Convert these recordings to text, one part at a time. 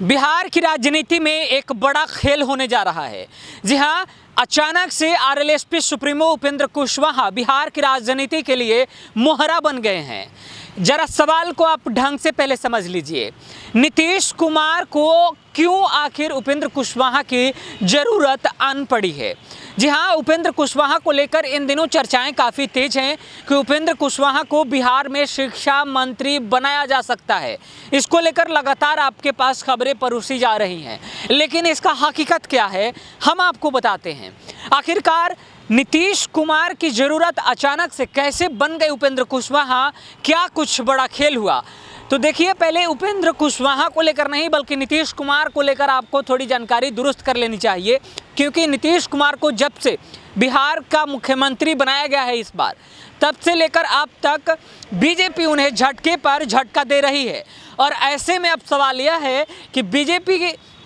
बिहार की राजनीति में एक बड़ा खेल होने जा रहा है। जी हां, अचानक से आरएलएसपी सुप्रीमो उपेंद्र कुशवाहा बिहार की राजनीति के लिए मोहरा बन गए हैं। जरा सवाल को आप ढंग से पहले समझ लीजिए, नीतीश कुमार को क्यों आखिर उपेंद्र कुशवाहा की ज़रूरत आन पड़ी है। जी हाँ, उपेंद्र कुशवाहा को लेकर इन दिनों चर्चाएं काफ़ी तेज हैं कि उपेंद्र कुशवाहा को बिहार में शिक्षा मंत्री बनाया जा सकता है। इसको लेकर लगातार आपके पास खबरें परोसी जा रही हैं, लेकिन इसका हकीकत क्या है हम आपको बताते हैं। आखिरकार नीतीश कुमार की ज़रूरत अचानक से कैसे बन गई उपेंद्र कुशवाहा, क्या कुछ बड़ा खेल हुआ? तो देखिए, पहले उपेंद्र कुशवाहा को लेकर नहीं बल्कि नीतीश कुमार को लेकर आपको थोड़ी जानकारी दुरुस्त कर लेनी चाहिए, क्योंकि नीतीश कुमार को जब से बिहार का मुख्यमंत्री बनाया गया है इस बार, तब से लेकर अब तक बीजेपी उन्हें झटके पर झटका दे रही है। और ऐसे में अब सवाल यह है कि बीजेपी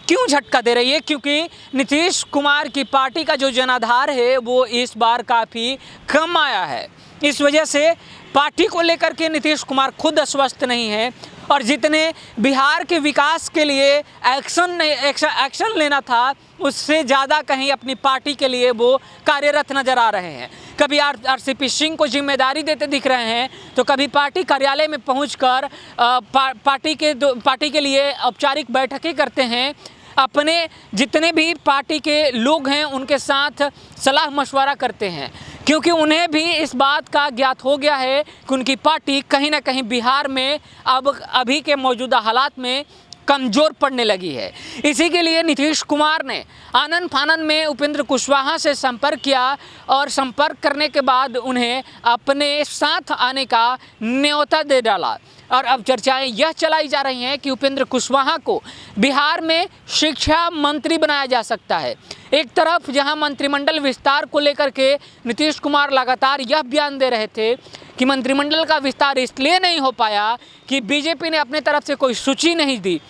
क्यों झटका दे रही है, क्योंकि नीतीश कुमार की पार्टी का जो जनाधार है वो इस बार काफ़ी कम आया है। इस वजह से पार्टी को लेकर के नीतीश कुमार खुद आश्वस्त नहीं है और जितने बिहार के विकास के लिए एक्शन लेना था, उससे ज़्यादा कहीं अपनी पार्टी के लिए वो कार्यरत नज़र आ रहे हैं। कभी आरसीपी सिंह को जिम्मेदारी देते दिख रहे हैं, तो कभी पार्टी कार्यालय में पहुंचकर पार्टी के लिए औपचारिक बैठकें करते हैं। अपने जितने भी पार्टी के लोग हैं उनके साथ सलाह मशवरा करते हैं, क्योंकि उन्हें भी इस बात का ज्ञात हो गया है कि उनकी पार्टी कहीं ना कहीं बिहार में अभी के मौजूदा हालात में कमज़ोर पड़ने लगी है। इसी के लिए नीतीश कुमार ने आनन फानन में उपेंद्र कुशवाहा से संपर्क किया और संपर्क करने के बाद उन्हें अपने साथ आने का न्योता दे डाला। और अब चर्चाएं यह चलाई जा रही हैं कि उपेंद्र कुशवाहा को बिहार में शिक्षा मंत्री बनाया जा सकता है। एक तरफ जहां मंत्रिमंडल विस्तार को लेकर के नीतीश कुमार लगातार यह बयान दे रहे थे कि मंत्रिमंडल का विस्तार इसलिए नहीं हो पाया कि बीजेपी ने अपने तरफ से कोई सूची नहीं दी।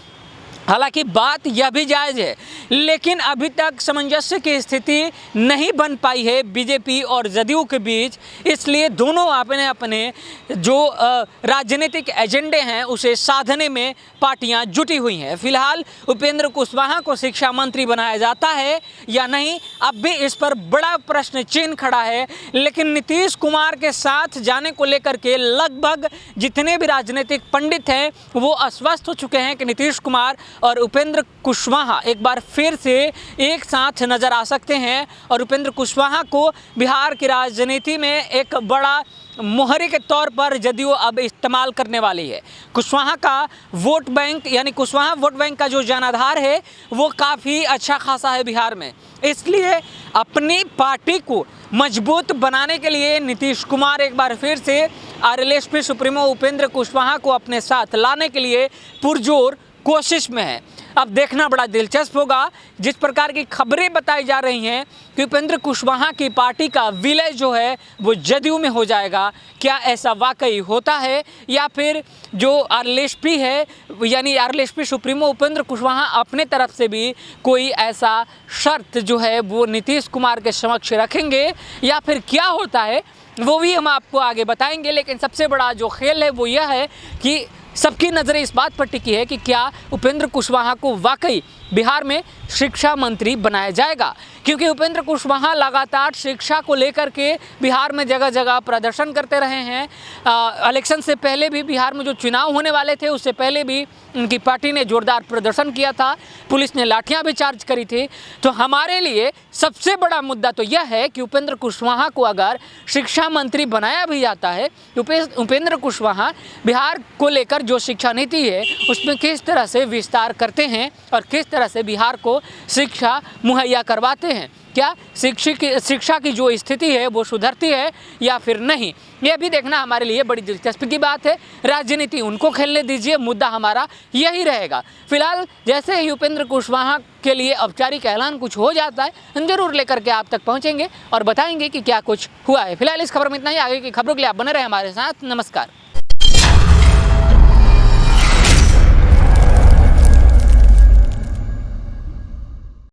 हालांकि बात यह भी जायज़ है, लेकिन अभी तक सामंजस्य की स्थिति नहीं बन पाई है बीजेपी और जदयू के बीच। इसलिए दोनों अपने अपने जो राजनीतिक एजेंडे हैं उसे साधने में पार्टियां जुटी हुई हैं। फिलहाल उपेंद्र कुशवाहा को शिक्षा मंत्री बनाया जाता है या नहीं, अब भी इस पर बड़ा प्रश्न चिन्ह खड़ा है। लेकिन नीतीश कुमार के साथ जाने को लेकर के लगभग जितने भी राजनीतिक पंडित हैं वो आश्वस्त हो चुके हैं कि नीतीश कुमार और उपेंद्र कुशवाहा एक बार फिर से एक साथ नज़र आ सकते हैं और उपेंद्र कुशवाहा को बिहार की राजनीति में एक बड़ा मोहरे के तौर पर जदयू अब इस्तेमाल करने वाली है। कुशवाहा का वोट बैंक यानी कुशवाहा वोट बैंक का जो जनाधार है वो काफ़ी अच्छा खासा है बिहार में। इसलिए अपनी पार्टी को मजबूत बनाने के लिए नीतीश कुमार एक बार फिर से आरएलएसपी सुप्रीमो उपेंद्र कुशवाहा को अपने साथ लाने के लिए पुरजोर कोशिश में है। अब देखना बड़ा दिलचस्प होगा। जिस प्रकार की खबरें बताई जा रही हैं कि उपेंद्र कुशवाहा की पार्टी का विलय जो है वो जदयू में हो जाएगा, क्या ऐसा वाकई होता है या फिर जो आरएलएसपी है यानी आरएलएसपी सुप्रीमो उपेंद्र कुशवाहा अपने तरफ से भी कोई ऐसा शर्त जो है वो नीतीश कुमार के समक्ष रखेंगे या फिर क्या होता है वो भी हम आपको आगे बताएंगे। लेकिन सबसे बड़ा जो खेल है वो यह है कि सबकी नज़रें इस बात पर टिकी है कि क्या उपेंद्र कुशवाहा को वाकई बिहार में शिक्षा मंत्री बनाया जाएगा, क्योंकि उपेंद्र कुशवाहा लगातार शिक्षा को लेकर के बिहार में जगह जगह प्रदर्शन करते रहे हैं। इलेक्शन से पहले भी बिहार में जो चुनाव होने वाले थे उससे पहले भी उनकी पार्टी ने जोरदार प्रदर्शन किया था, पुलिस ने लाठियां भी चार्ज करी थी। तो हमारे लिए सबसे बड़ा मुद्दा तो यह है कि उपेंद्र कुशवाहा को अगर शिक्षा मंत्री बनाया भी जाता है, उपेंद्र कुशवाहा बिहार को लेकर जो शिक्षा नीति है उसमें किस तरह से विस्तार करते हैं और किस तरह से बिहार को शिक्षा मुहैया करवाते हैं। क्या शिक्षा की जो स्थिति है वो सुधरती है या फिर नहीं, यह भी देखना हमारे लिए बड़ी दिलचस्पी की बात है। राजनीति उनको खेलने दीजिए, मुद्दा हमारा यही रहेगा। फिलहाल जैसे ही उपेंद्र कुशवाहा के लिए औपचारिक ऐलान कुछ हो जाता है हम जरूर लेकर के आप तक पहुंचेंगे और बताएंगे कि क्या कुछ हुआ है। फिलहाल इस खबर में इतना ही। आगे की खबरों के लिए आप बने रहे हमारे साथ। नमस्कार।